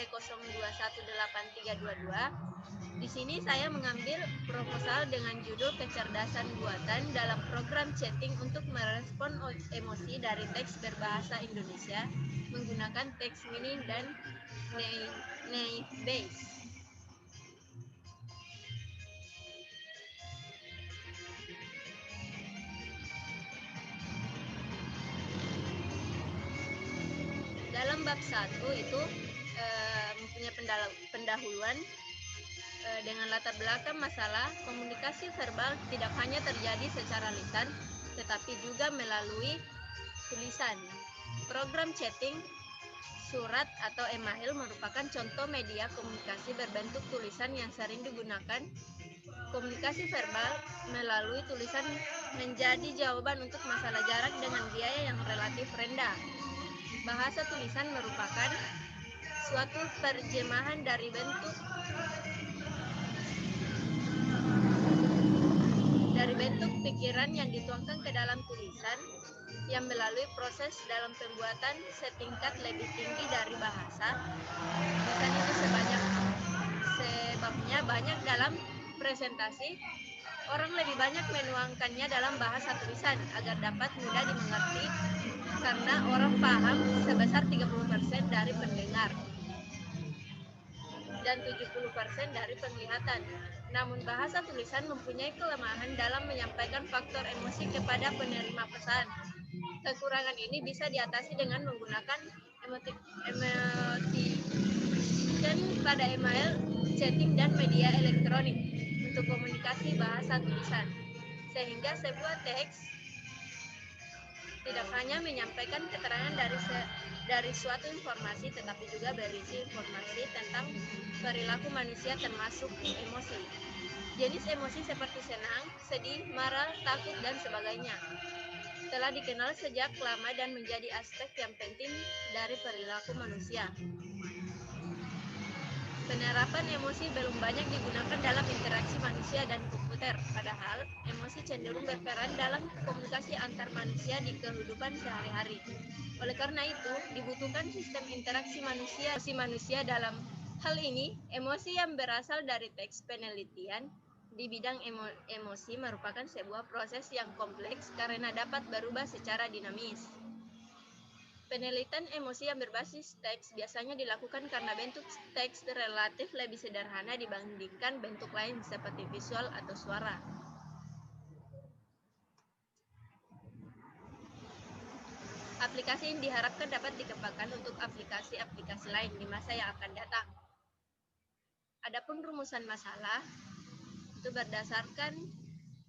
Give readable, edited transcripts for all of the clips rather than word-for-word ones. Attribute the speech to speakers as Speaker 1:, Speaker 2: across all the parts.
Speaker 1: ID021832. Di sini saya mengambil proposal dengan judul kecerdasan buatan dalam program chatting untuk merespon emosi dari teks berbahasa Indonesia menggunakan text meaning dan naive Bayes. Dalam bab 1 itu mempunyai pendahuluan dengan latar belakang masalah komunikasi verbal tidak hanya terjadi secara lisan, tetapi juga melalui tulisan. Program chatting, surat atau email merupakan contoh media komunikasi berbentuk tulisan yang sering digunakan. Komunikasi verbal melalui tulisan menjadi jawaban untuk masalah jarak dengan biaya yang relatif rendah. Bahasa tulisan merupakan suatu terjemahan dari bentuk pikiran yang dituangkan ke dalam tulisan yang melalui proses dalam pembuatan setingkat lebih tinggi dari bahasa. Tulisan itu sebabnya banyak dalam presentasi, orang lebih banyak menuangkannya dalam bahasa tulisan agar dapat mudah dimengerti karena orang paham sebesar 30% dari pendengar dan 70% dari penglihatan. Namun bahasa tulisan mempunyai kelemahan dalam menyampaikan faktor emosi kepada penerima pesan. Kekurangan ini bisa diatasi dengan menggunakan emoticon pada email, chatting, dan media elektronik untuk komunikasi bahasa tulisan. Sehingga sebuah teks tidak hanya menyampaikan keterangan dari suatu informasi, tetapi juga berisi informasi tentang perilaku manusia termasuk emosi. Jenis emosi seperti senang, sedih, marah, takut, dan sebagainya telah dikenal sejak lama dan menjadi aspek yang penting dari perilaku manusia. Penerapan emosi belum banyak digunakan dalam interaksi manusia dan komputer, padahal emosi cenderung berperan dalam komunikasi antar manusia di kehidupan sehari-hari. Oleh karena itu, dibutuhkan sistem interaksi manusia dalam hal ini. Emosi yang berasal dari teks penelitian di bidang emosi merupakan sebuah proses yang kompleks karena dapat berubah secara dinamis. Penelitian emosi yang berbasis teks biasanya dilakukan karena bentuk teks relatif lebih sederhana dibandingkan bentuk lain seperti visual atau suara. Aplikasi yang diharapkan dapat dikembangkan untuk aplikasi-aplikasi lain di masa yang akan datang. Adapun rumusan masalah itu berdasarkan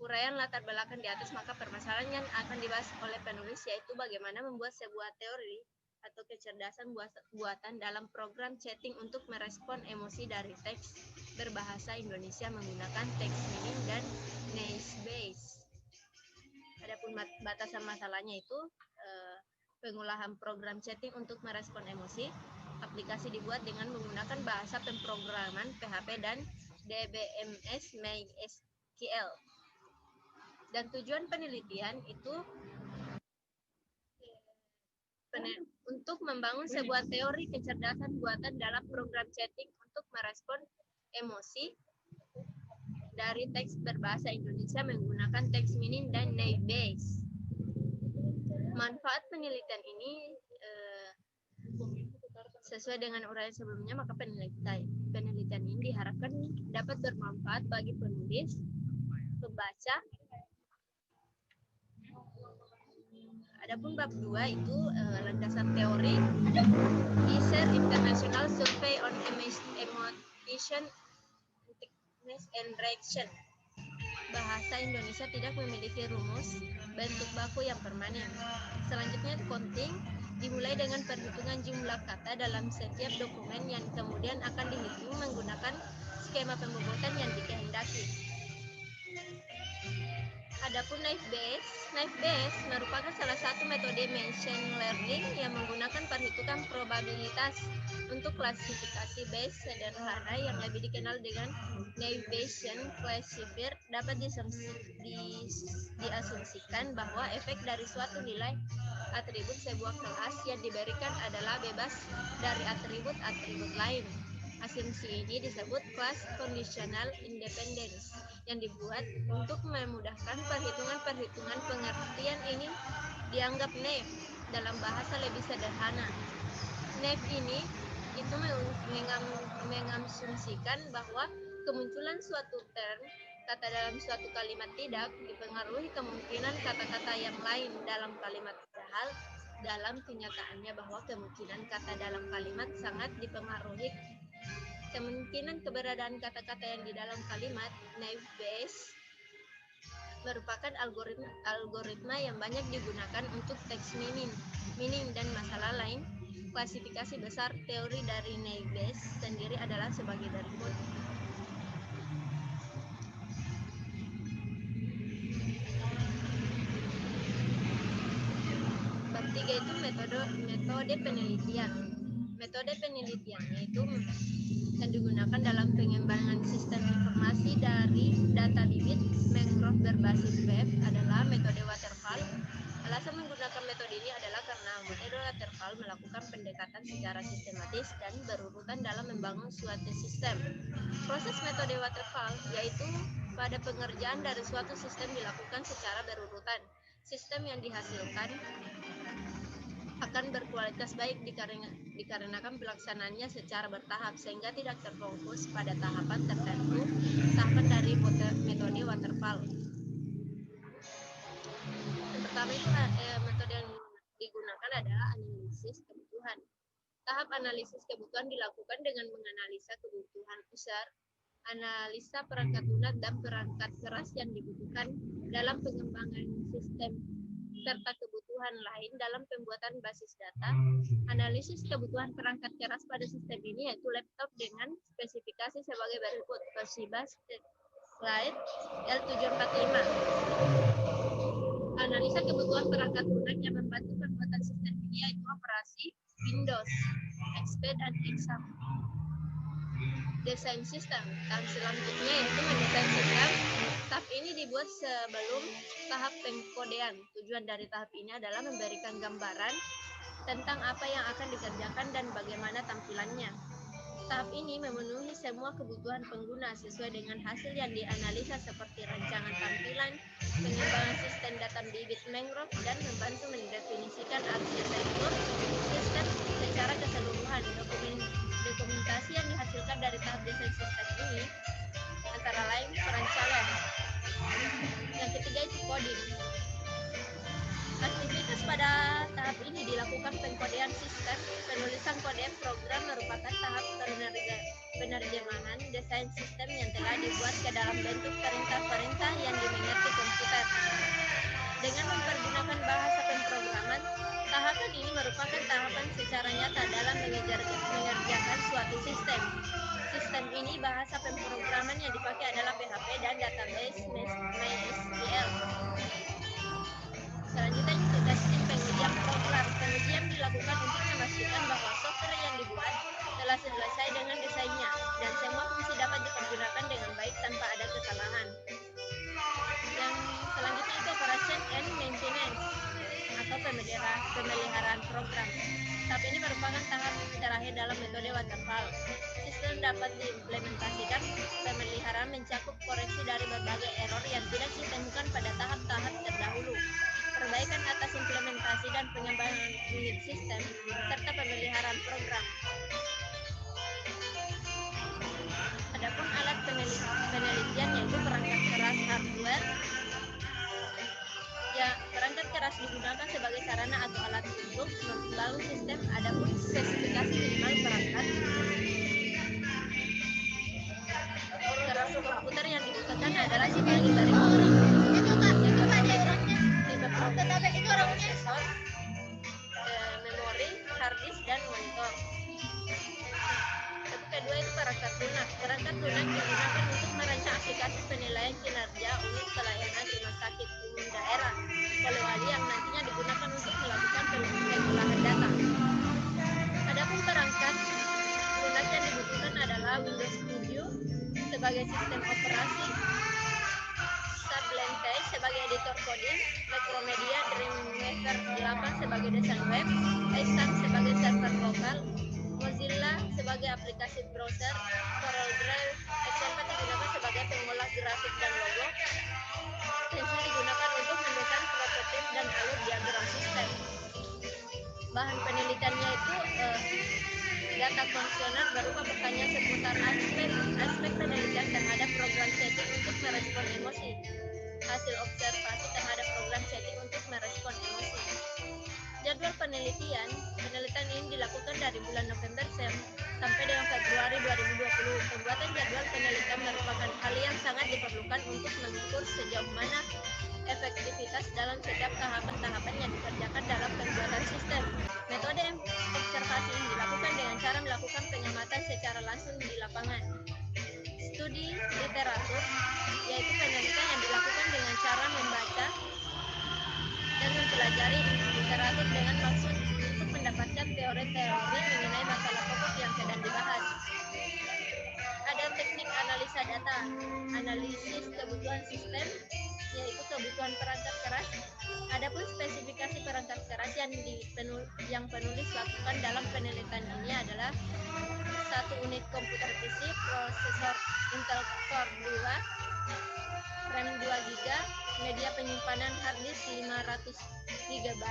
Speaker 1: uraian latar belakang di atas, maka permasalahan yang akan dibahas oleh penulis yaitu bagaimana membuat sebuah teori atau kecerdasan buatan dalam program chatting untuk merespon emosi dari teks berbahasa Indonesia menggunakan text meaning dan naive Bayes. Adapun batasan masalahnya itu pengolahan program chatting untuk merespon emosi. Aplikasi dibuat dengan menggunakan bahasa pemrograman PHP dan DBMS MySQL. Dan tujuan penelitian itu untuk membangun sebuah teori kecerdasan buatan dalam program chatting untuk merespon emosi dari teks berbahasa Indonesia menggunakan text meaning dan naive Bayes. Manfaat penelitian ini sesuai dengan uraian sebelumnya, maka penelitian ini diharapkan dapat bermanfaat bagi penulis, pembaca. Adapun bab 2 itu landasan teori ISER International Survey on Emotion, Intelligence and Reaction. Bahasa Indonesia tidak memiliki rumus bentuk baku yang permanen. Selanjutnya counting dimulai dengan perhitungan jumlah kata dalam setiap dokumen yang kemudian akan dihitung menggunakan skema pembobotan yang dikehendaki. Adapun naive Bayes merupakan salah satu metode machine learning yang menggunakan perhitungan probabilitas untuk klasifikasi Bayes sederhana yang lebih dikenal dengan naive Bayesian classifier. Dapat diasumsikan bahwa efek dari suatu nilai Atribut sebuah kelas yang diberikan adalah bebas dari atribut-atribut lain. Asumsi ini disebut class conditional independence yang dibuat untuk memudahkan perhitungan-perhitungan. Pengertian ini dianggap naive dalam bahasa lebih sederhana. Naive ini itu mengasumsikan bahwa kemunculan suatu term kata dalam suatu kalimat tidak dipengaruhi kemungkinan kata-kata yang lain dalam kalimat, padahal dalam kenyataannya bahwa kemungkinan kata dalam kalimat sangat dipengaruhi kemungkinan keberadaan kata-kata yang di dalam kalimat. Naive Bayes merupakan algoritma yang banyak digunakan untuk teks meaning dan masalah lain. Klasifikasi besar teori dari Naive Bayes sendiri adalah sebagai berikut. Bab 3 itu metode penelitian. Metode penelitiannya itu yang digunakan dalam pengembangan sistem informasi dari data bibit mangrove berbasis web adalah metode waterfall. Alasan menggunakan metode ini adalah karena metode waterfall melakukan pendekatan secara sistematis dan berurutan dalam membangun suatu sistem. Proses metode waterfall yaitu pada pengerjaan dari suatu sistem dilakukan secara berurutan. Sistem yang dihasilkan akan berkualitas baik dikarenakan pelaksanaannya secara bertahap sehingga tidak terfokus pada tahapan tertentu. Tahapan dari metode waterfall. Yang pertama itu metode yang digunakan adalah analisis kebutuhan. Tahap analisis kebutuhan dilakukan dengan menganalisa kebutuhan user, analisa perangkat lunak dan perangkat keras yang dibutuhkan dalam pengembangan sistem serta kebutuhan lain dalam pembuatan basis data. Analisis kebutuhan perangkat keras pada sistem ini yaitu laptop dengan spesifikasi sebagai berikut. Toshiba slide L745. Analisa kebutuhan perangkat lunak yang membantu pembuatan sistem ini yaitu operasi Windows, XP dan XAMPP. Desain sistem. Tahap selanjutnya yaitu mendesain sistem. Tahap ini dibuat sebelum tahap pengkodean. Tujuan dari tahap ini adalah memberikan gambaran tentang apa yang akan dikerjakan dan bagaimana tampilannya. Tahap ini memenuhi semua kebutuhan pengguna sesuai dengan hasil yang dianalisa seperti rancangan tampilan, pengembangan sistem data bibit mangrove, dan membantu mendefinisikan arsitektur sistem secara keseluruhan. Dokumentasi yang dihasilkan dari tahap desain sistem ini antara lain perancangan. Yang ketiga itu coding. Aktivitas pada tahap ini dilakukan pengkodean sistem. Penulisan kode program merupakan tahap penerjemahan desain sistem yang telah dibuat ke dalam bentuk perintah-perintah yang dimengerti komputer. Dengan mempergunakan bahasa pemrograman, tahapan ini merupakan tahapan secara nyata dalam mengerjakan suatu sistem. Sistem ini bahasa pemrograman yang dipakai adalah PHP dan database MySQL. Selanjutnya itu testing pengujian program. Pengujian dilakukan untuk memastikan bahwa software yang dibuat telah selesai dengan desainnya dan semua fungsi dapat dipergunakan dengan baik tanpa ada kesalahan. Yang selanjutnya itu operation and maintenance atau pemeliharaan program. Tahap ini merupakan tahap terakhir dalam metode waterfall. Sistem dapat diimplementasikan. Pemeliharaan mencakup koreksi dari berbagai error yang tidak ditemukan pada tahap-tahap terdahulu, perbaikan atas implementasi dan pengembangan unit sistem, serta pemeliharaan program. Adapun alat penelitian yaitu perangkat keras hardware. Ya, perangkat keras digunakan sebagai sarana atau alat untuk membangun sistem. Adapun spesifikasi minimal perangkat keras komputer yang dibutuhkan adalah sebagai berikut. Prosesor, memori, hard disk, dan monitor. Kedua itu perangkat lunak. Perangkat lunak digunakan untuk merancang aplikasi penilaian kinerja unit pelayanan rumah sakit umum daerah Polewali yang nantinya digunakan untuk melakukan pengolahan data. Adapun perangkat lunak yang dibutuhkan adalah Windows Studio sebagai sistem operasi, Sublime Text sebagai editor coding, Macromedia Dreamweaver 8 sebagai desain web, iStack sebagai server lokal, Mozilla sebagai aplikasi browser, CorelDRAW XMP digunakan sebagai pengolah grafik dan logo, Stencil digunakan untuk mendesain prototip dan alur diagram sistem. Bahan penelitiannya itu data kuesioner berupa pertanyaan seputar aspek penelitian terhadap program chatting untuk merespon emosi. Hasil observasi terhadap program chatting untuk merespon emosi. Jadwal penelitian ini dilakukan dari bulan November sampai dengan Februari 2020. Pembuatan jadwal penelitian merupakan hal yang sangat diperlukan untuk mengukur sejauh mana efektivitas dalam setiap tahapan-tahapan yang dikerjakan dalam pembuatan sistem. Metode observasi ini dilakukan dengan cara melakukan pengamatan secara langsung di lapangan. Studi literatur, yaitu penelitian yang dilakukan dengan cara membaca dan mempelajari literatur dengan maksud untuk mendapatkan teori-teori mengenai masalah pokok yang sedang dibahas. Ada teknik analisa data, analisis kebutuhan sistem, yaitu kebutuhan perangkat keras. Adapun spesifikasi perangkat keras yang penulis lakukan dalam penelitian ini adalah 1 unit komputer PC, prosesor Intel Core 2, RAM 2 GB, media penyimpanan hard disk 500 GB,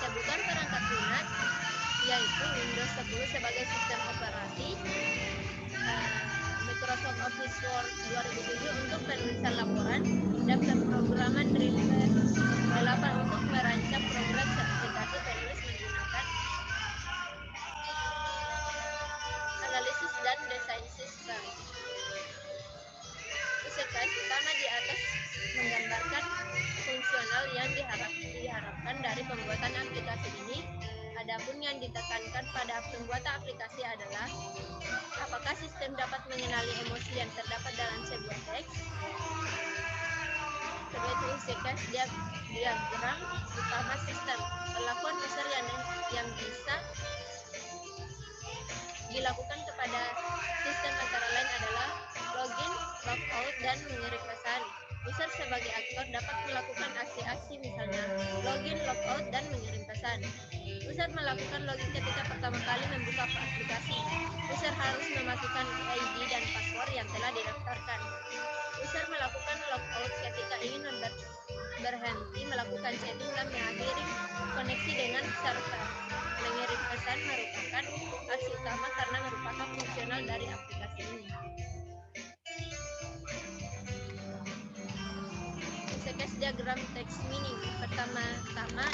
Speaker 1: kebutuhan perangkat lunak, yaitu Windows 10 sebagai sistem operasi, Microsoft Office Word 2007 untuk penulisan laporan, dan pemrograman Dreamweaver 8 untuk merancang program aplikasi penulis menggunakan analisis dan desain sistem. UCKS utama di atas menggambarkan fungsional yang diharapkan dari pembuatan aplikasi ini. Adapun yang ditekankan pada pembuatan aplikasi adalah apakah sistem dapat mengenali emosi yang terdapat dalam sebuah teks. Kedua itu UCKS diagram utama sistem. Perlakuan user yang bisa dilakukan kepada sistem antara lain adalah login, logout, dan mengirim pesan. User sebagai aktor dapat melakukan aksi-aksi misalnya login, logout, dan mengirim pesan. User melakukan login ketika pertama kali membuka aplikasi. User harus memasukkan ID dan password yang telah didaftarkan. User melakukan logout ketika ingin berhenti melakukan chatting dan mengakhiri koneksi dengan server. Mengirim pesan merupakan aksi utama karena merupakan fungsional dari aplikasi ini. UCKS diagram text meaning. Pertama-tama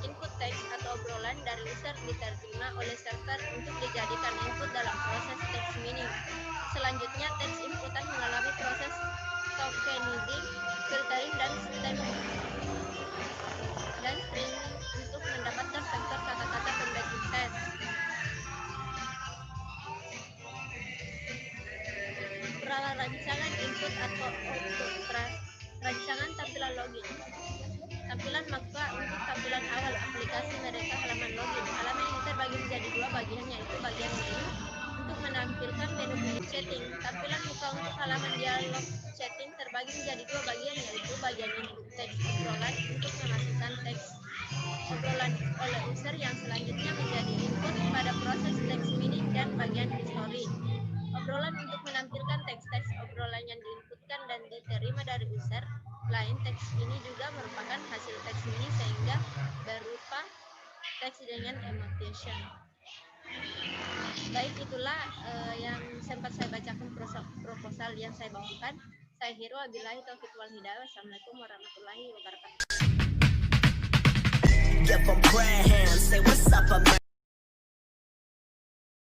Speaker 1: input teks atau obrolan dari user diterima oleh server untuk dijadikan input dalam proses text meaning. Selanjutnya teks inputan mengalami proses tokenizing, filtering, dan streaming untuk mendapatkan vektor kata-kata pembagi teks. Rancangan input atau output. Rancangan tampilan login. Tampilan maka untuk tampilan awal aplikasi mereka halaman login. Halaman ini terbagi menjadi 2 bagian, yaitu bagian menu untuk menampilkan menu chatting. Tampilan muka untuk halaman dialog chatting terbagi menjadi 2 bagian, yaitu bagian input teks obrolan untuk memasukkan teks obrolan oleh user yang selanjutnya menjadi input pada proses text meaning, dan bagian history. Obrolan untuk menampilkan teks-teks obrolan yang diinputkan dan diterima dari user lain. Teks ini juga merupakan hasil teks meaning sehingga berupa teks dengan annotation. Baik, itulah yang sempat saya bacakan proposal yang saya bawakan. Saya Hiro, wabillahi taufiq wal hidayah. Wassalamualaikum warahmatullahi wabarakatuh.